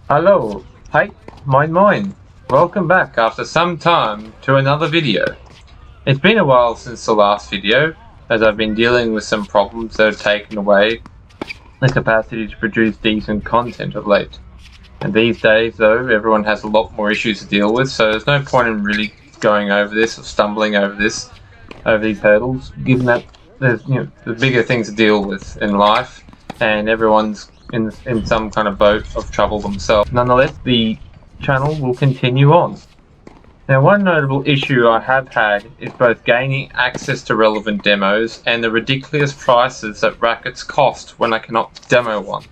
Hello, hi, moin moin. Welcome back after some time to another video. It's been a while since the last video, as I've been dealing with some problems that have taken away the capacity to produce decent content of late. And these days though, everyone has a lot more issues to deal with, so there's no point in really going over this or stumbling over these hurdles, given that there's the bigger things to deal with in life, and everyone's in some kind of boat of trouble themselves. Nonetheless, the channel will continue on. Now, one notable issue I have had is both gaining access to relevant demos and the ridiculous prices that rackets cost when I cannot demo one.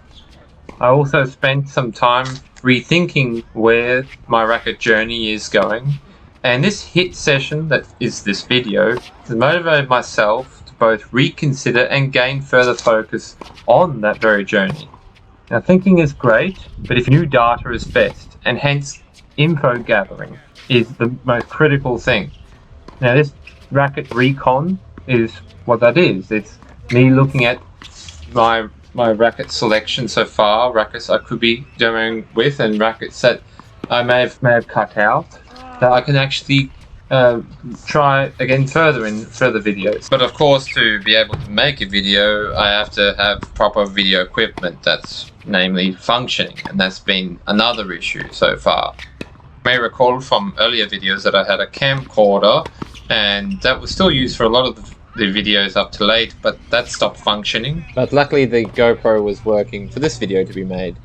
I also spent some time rethinking where my racket journey is going, and this HIT session that is this video has motivated myself to both reconsider and gain further focus on that very journey. Now, thinking is great, but if new data is best, and hence info gathering is the most critical thing. Now, this racket recon is what that is. It's me looking at my racket selection so far, rackets I could be demoing with, and rackets that I may have cut out that I can actually try again further in further videos. But of course, to be able to make a video, I have to have proper video equipment that's namely functioning, and that's been another issue so far. You may recall from earlier videos that I had a camcorder, and that was still used for a lot of the videos up to late, but that stopped functioning. But luckily the GoPro was working for this video to be made.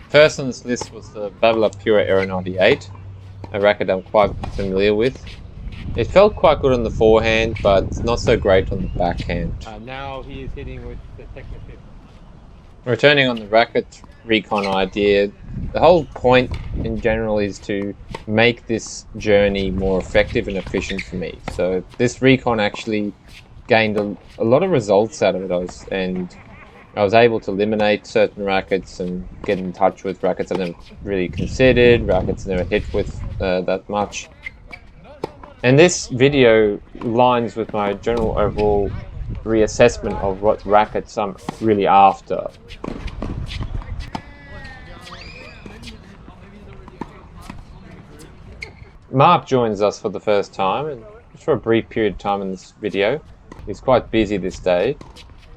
First on this list was the Babbler Pure Aero 98, a racket I'm quite familiar with. It felt quite good on the forehand, but not so great on the backhand. Now he is hitting with the Technofib. Returning on the racket recon idea, the whole point in general is to make this journey more effective and efficient for me. So this recon actually gained a lot of results out of it, and I was able to eliminate certain rackets and get in touch with rackets I never really considered, rackets I never hit with that much. And this video aligns with my general overall reassessment of what rackets I'm really after. Mark joins us for the first time, and for a brief period of time in this video. He's quite busy this day.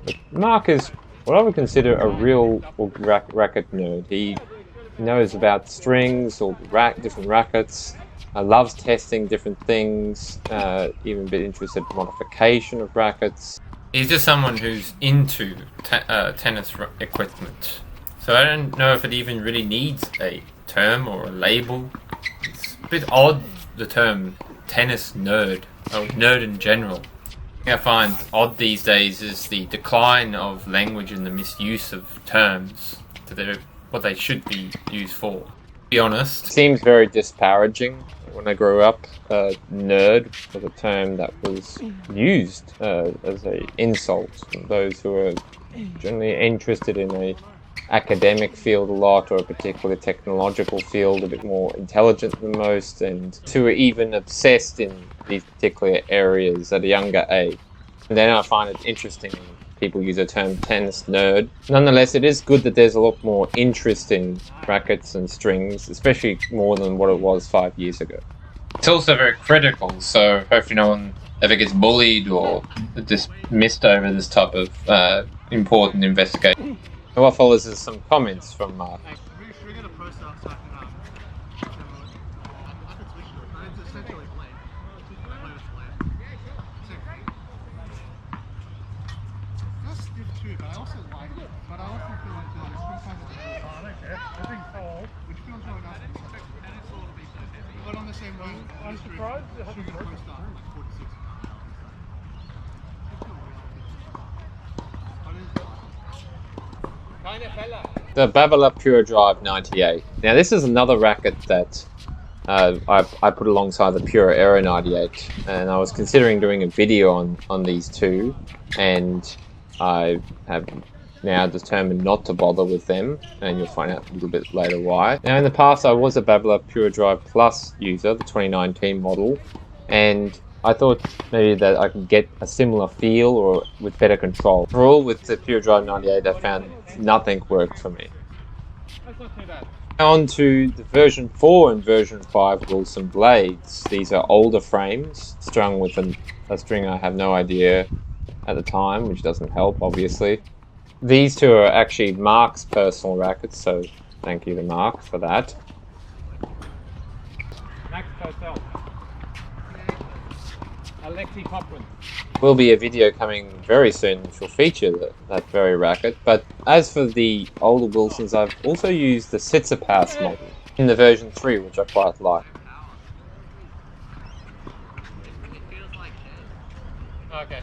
But Mark is what I would consider a real racket nerd. He knows about strings or different rackets, loves testing different things, even a bit interested in modification of rackets. He's just someone who's into tennis equipment. So I don't know if it even really needs a term or a label. It's a bit odd, the term tennis nerd, or nerd in general. I find odd these days is the decline of language and the misuse of terms to what they should be used for. To be honest, it seems very disparaging. When I grew up, nerd was a term that was used as an insult from those who are generally interested in a academic field a lot, or a particular technological field a bit more intelligent than most, and who are even obsessed in these particular areas at a younger age. And then I find it interesting when people use the term tennis nerd. Nonetheless, it is good that there's a lot more interest in rackets and strings, especially more than what it was 5 years ago. It's also very critical, so hopefully no one ever gets bullied or dismissed over this type of important investigation. And what follows is some comments from Mark. But I also like it. But I also feel like, you know, sometimes I'm surprised it hasn't broken. The Babolat Pure Drive 98. Now this is another racket that I put alongside the Pure Aero 98, and I was considering doing a video on these two, and I have now determined not to bother with them, and you'll find out a little bit later why. Now in the past I was a Babolat Pure Drive Plus user, the 2019 model, and I thought maybe that I could get a similar feel or with better control. Overall, with the Pure Drive 98, I found nothing worked for me. That's not too bad. On to the version 4 and version 5 Wilson blades. These are older frames, strung with a string I have no idea at the time, which doesn't help, obviously. These two are actually Mark's personal rackets, so thank you to Mark for that. Next hotel. Alexi Cochrane. Will be a video coming very soon which will feature that very racket. But as for the older Wilsons, I've also used the Sitsipas model in the version 3, which I quite like. Okay.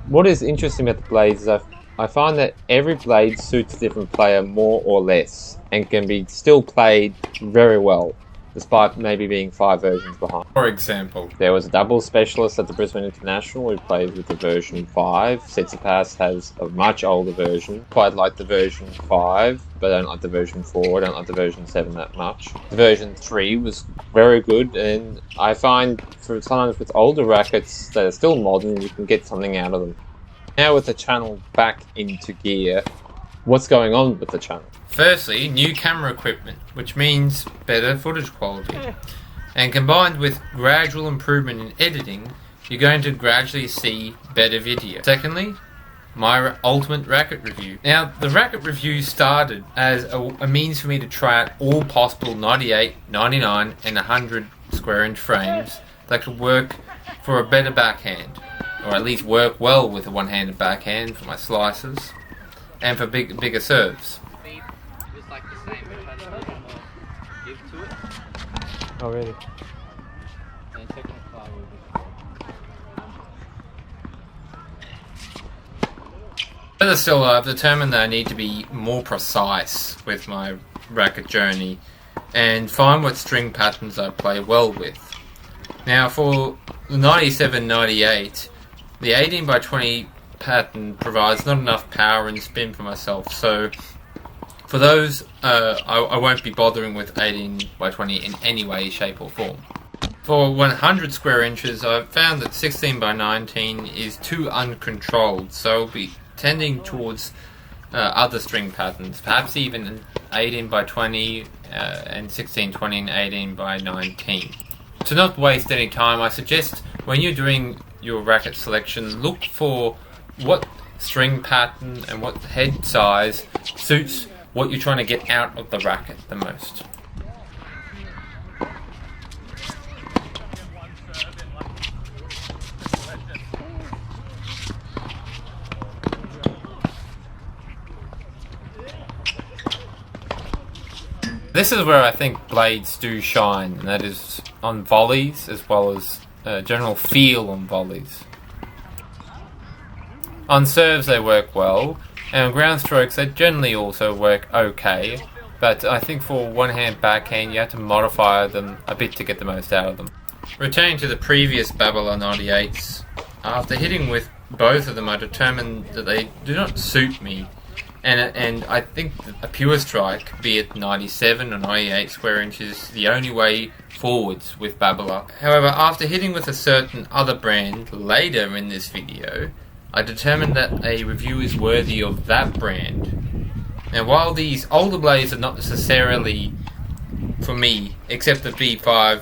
What is interesting about the blades is I find that every blade suits a different player more or less, and can be still played very well, despite maybe being 5 versions behind. For example, there was a double specialist at the Brisbane International who played with the version 5. Sitsipas has a much older version. Quite like the version 5, but I don't like the version 4, I don't like the version 7 that much. The version 3 was very good, and I find for sometimes with older rackets that are still modern, you can get something out of them. Now with the channel back into gear, what's going on with the channel? Firstly, new camera equipment, which means better footage quality. And combined with gradual improvement in editing, you're going to gradually see better video. Secondly, my ultimate racket review. Now, the racket review started as a means for me to try out all possible 98, 99 and 100 square inch frames that could work for a better backhand, or at least work well with a one-handed backhand for my slices, and for bigger serves. Oh really? Further still, I've determined that I need to be more precise with my racket journey and find what string patterns I play well with. Now for the 97-98, the 18x20 pattern provides not enough power and spin for myself, so for those I won't be bothering with 18x20 in any way, shape or form. For 100 square inches, I've found that 16x19 is too uncontrolled, so I'll be tending towards other string patterns, perhaps even 18x20 and 16x20 and 18x19. To not waste any time, I suggest when you're doing your racket selection, look for what string pattern and what head size suits what you're trying to get out of the racket the most. This is where I think blades do shine, and that is on volleys as well as general feel on volleys. On serves they work well, and on ground strokes they generally also work okay, but I think for one-hand backhand you have to modify them a bit to get the most out of them. Returning to the previous Babolat 98s, after hitting with both of them I determined that they do not suit me, and I think that a pure strike, be it 97 or 98 square inches, is the only way forwards with Babolat. However, after hitting with a certain other brand later in this video, I determined that a review is worthy of that brand. Now while these older blades are not necessarily for me, except the V5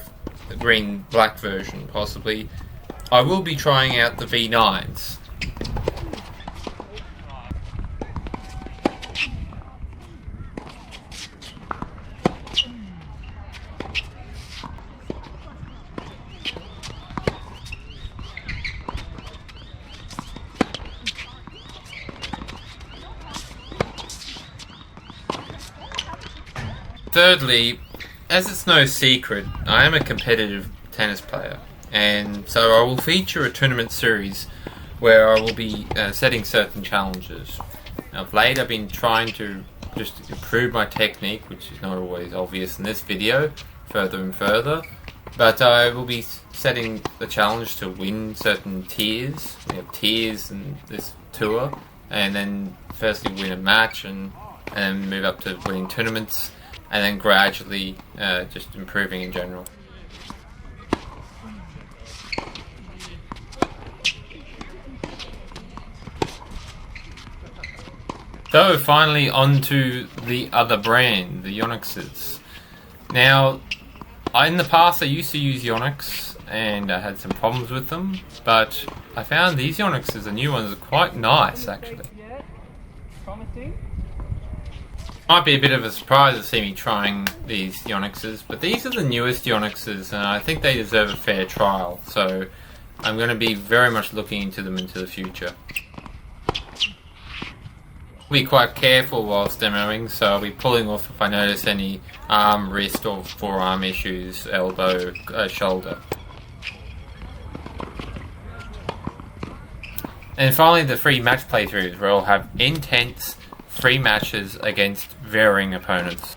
green-black version possibly, I will be trying out the V9s. thirdly, as it's no secret, I am a competitive tennis player, and so I will feature a tournament series where I will be setting certain challenges. Now, of late I've been trying to just improve my technique, which is not always obvious in this video, further and further, but I will be setting the challenge to win certain tiers. We have tiers in this tour, and then firstly win a match and move up to winning tournaments, and then gradually just improving in general. So finally onto the other brand, the Yonex. Now, in the past I used to use Yonex and I had some problems with them, but I found these Yonex, the new ones, are quite nice actually. Might be a bit of a surprise to see me trying these Yonex, but these are the newest Yonex and I think they deserve a fair trial, so I'm going to be very much looking into them into the future. Be quite careful whilst demoing, so I'll be pulling off if I notice any arm, wrist or forearm issues, elbow, shoulder. And finally the free match playthroughs, where I'll have intense free matches against varying opponents.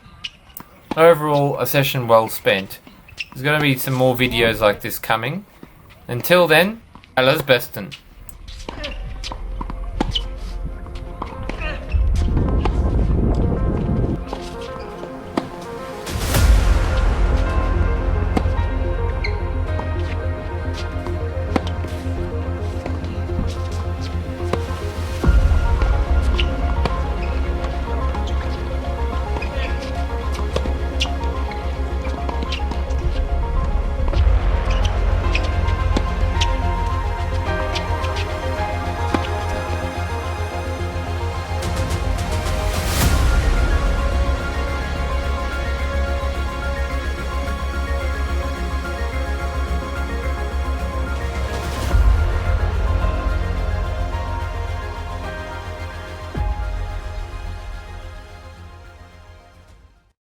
Overall, a session well spent. There's going to be some more videos like this coming. Until then, alles besten.